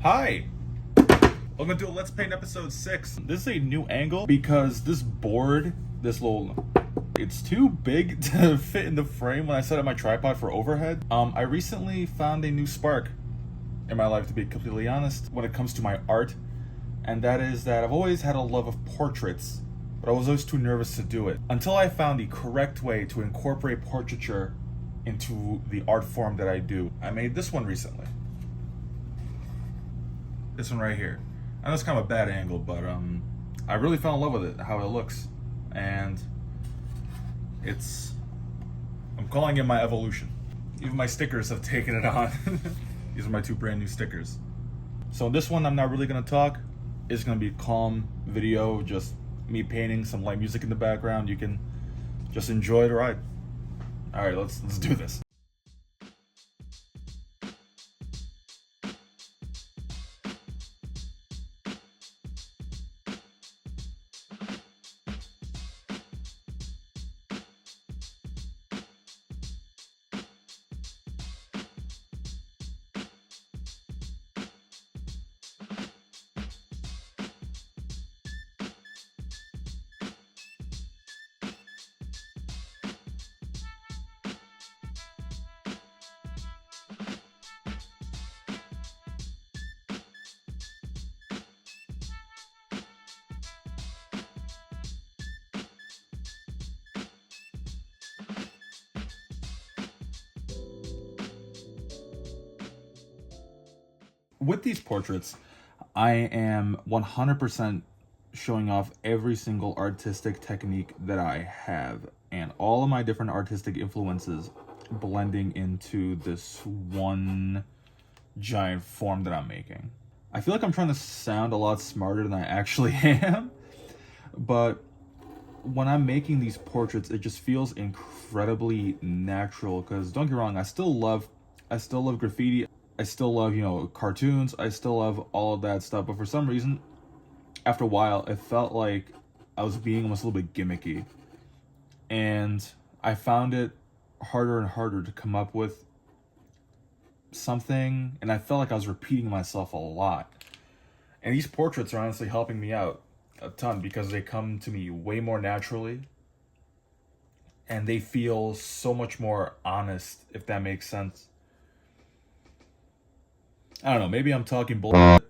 Hi! Welcome to Let's Paint episode 6. This is a new angle because this board, it's too big to fit in the frame when I set up my tripod for overhead. I recently found a new spark in my life, to be completely honest, when it comes to my art. And that is that I've always had a love of portraits, but I was always too nervous to do it. Until I found the correct way to incorporate portraiture into the art form that I do. I made this one recently. This one right here. I know it's kind of a bad angle, but I really fell in love with it, how it looks. And I'm calling it my evolution. Even my stickers have taken it on. These are my 2 brand new stickers. So in this one, I'm not really gonna talk. It's gonna be a calm video, just me painting, some light music in the background. You can just enjoy the ride. All right, let's do this. With these portraits, I am 100% showing off every single artistic technique that I have and all of my different artistic influences blending into this one giant form that I'm making. I feel like I'm trying to sound a lot smarter than I actually am, but when I'm making these portraits, it just feels incredibly natural, because don't get me wrong, I still love graffiti. I still love, cartoons. I still love all of that stuff. But for some reason, after a while, it felt like I was being almost a little bit gimmicky. And I found it harder and harder to come up with something. And I felt like I was repeating myself a lot. And these portraits are honestly helping me out a ton, because they come to me way more naturally. And they feel so much more honest, if that makes sense. I don't know, maybe I'm talking bullshit.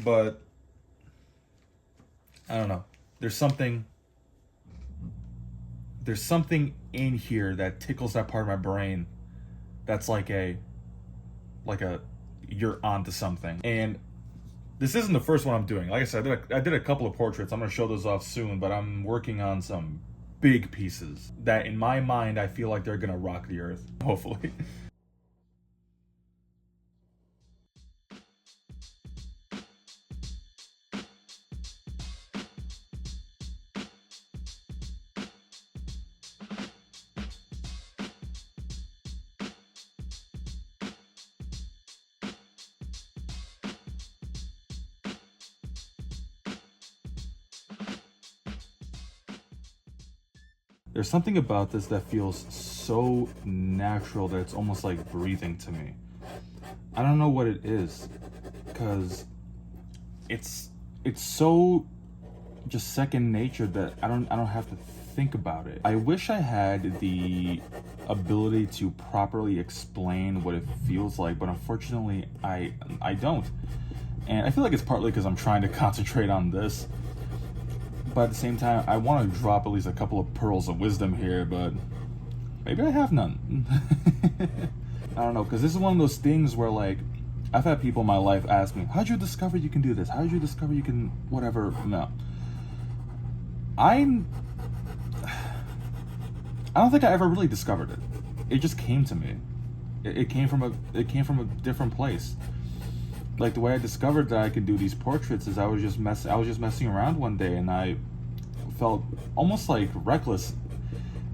But I don't know. There's something in here that tickles that part of my brain that's like a you're onto something. And this isn't the first one I'm doing. Like I said, I did a couple of portraits. I'm going to show those off soon, but I'm working on some big pieces that in my mind I feel like they're going to rock the earth, hopefully. There's something about this that feels so natural that it's almost like breathing to me. I don't know what it is, because it's so just second nature that I don't have to think about it. I wish I had the ability to properly explain what it feels like, but unfortunately I don't. And I feel like it's partly because I'm trying to concentrate on this. But at the same time, I want to drop at least a couple of pearls of wisdom here, but maybe I have none. I don't know, because this is one of those things where, like, I've had people in my life ask me, how'd you discover you can do this? How'd you discover you can whatever? No. I don't think I ever really discovered it. It just came to me. It came from a different place. Like, the way I discovered that I could do these portraits is I was just messing around one day, and I felt almost like reckless,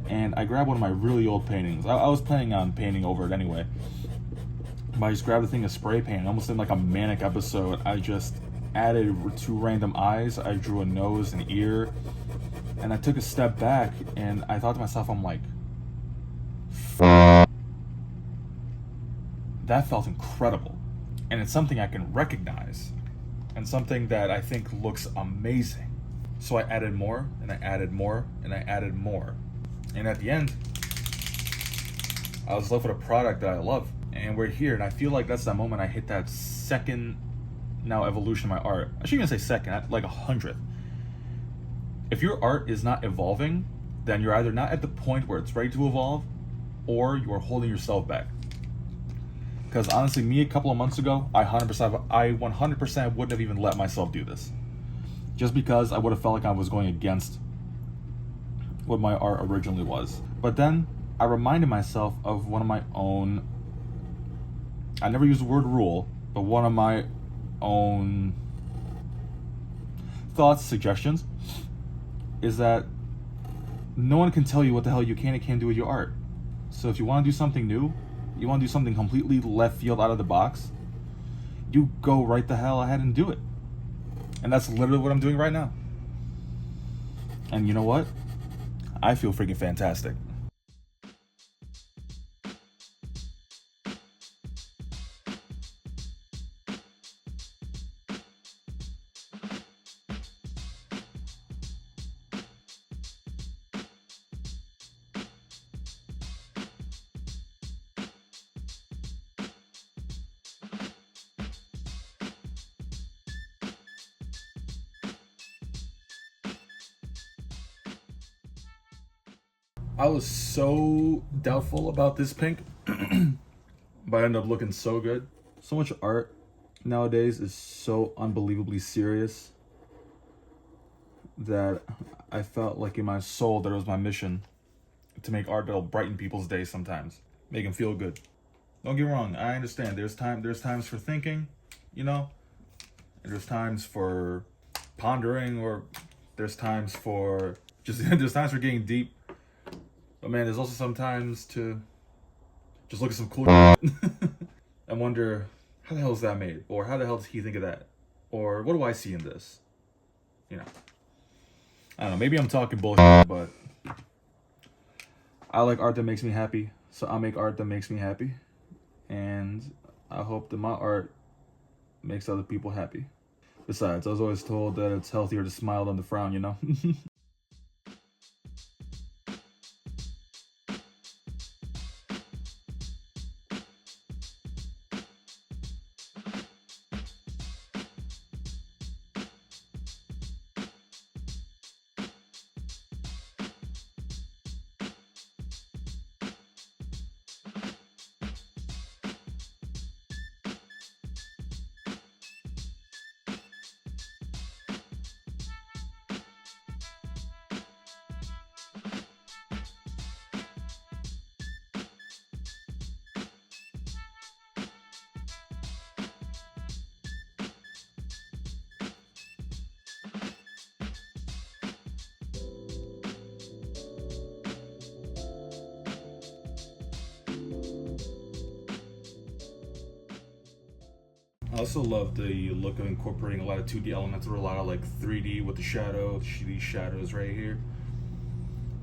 and I grabbed one of my really old paintings. I was planning on painting over it anyway, but I just grabbed a thing of spray paint. Almost in like a manic episode, I just added 2 random eyes. I drew a nose and ear, and I took a step back, and I thought to myself, I'm like, that felt incredible. And it's something I can recognize and something that I think looks amazing. So I added more and I added more and I added more. And at the end, I was left with a product that I love. And we're here, and I feel like that's that moment I hit that second now evolution of my art. I shouldn't even say second, like 100th. If your art is not evolving, then you're either not at the point where it's ready to evolve, or you are holding yourself back. Because honestly, me a couple of months ago, I 100% wouldn't have even let myself do this. Just because I would have felt like I was going against what my art originally was. But then I reminded myself of one of my own, I never use the word rule, but one of my own thoughts, suggestions, is that no one can tell you what the hell you can and can't do with your art. So if you want to do something new, you want to do something completely left field out of the box, you go right the hell ahead and do it. And that's literally what I'm doing right now. And you know what? I feel freaking fantastic. I was so doubtful about this pink, but I ended up looking so good. So much art nowadays is so unbelievably serious that I felt like in my soul that it was my mission to make art that'll brighten people's days sometimes, make them feel good. Don't get me wrong, I understand. There's times for thinking, you know, and there's times for pondering, or there's times for just there's times for getting deep. But man, there's also sometimes to just look at some cool and wonder, how the hell is that made? Or how the hell does he think of that? Or what do I see in this? You know. I don't know, maybe I'm talking bullshit, but I like art that makes me happy. So I make art that makes me happy. And I hope that my art makes other people happy. Besides, I was always told that it's healthier to smile than to frown, you know? I also love the look of incorporating a lot of 2D elements or a lot of like 3D with the shadow, these shadows right here.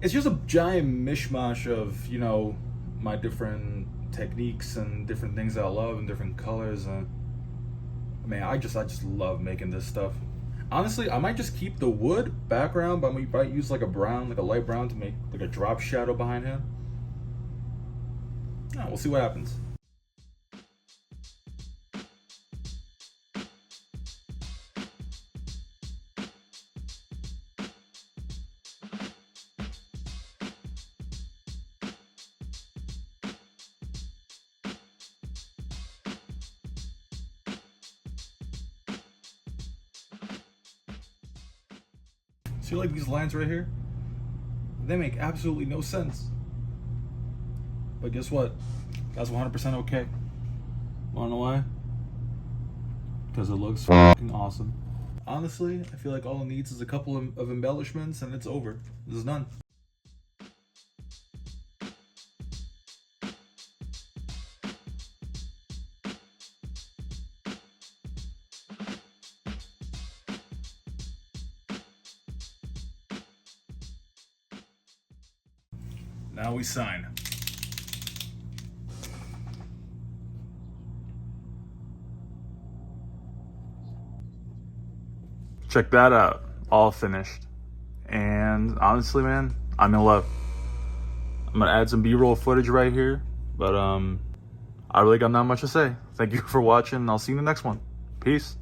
It's just a giant mishmash of, you know, my different techniques and different things that I love and different colors. And man, I just love making this stuff. Honestly, I might just keep the wood background, but I might use like a brown, like a light brown, to make like a drop shadow behind him. Yeah, we'll see what happens. See, like these lines right here? They make absolutely no sense. But guess what? That's 100% okay. Wanna know why? Because it looks fucking awesome. Honestly, I feel like all it needs is a couple of embellishments and it's over. This is done. Now we sign. check that out, all finished. And honestly, man, I'm in love. I'm gonna add some B-roll footage right here, but I really got not much to say. Thank you for watching, and I'll see you in the next one. Peace.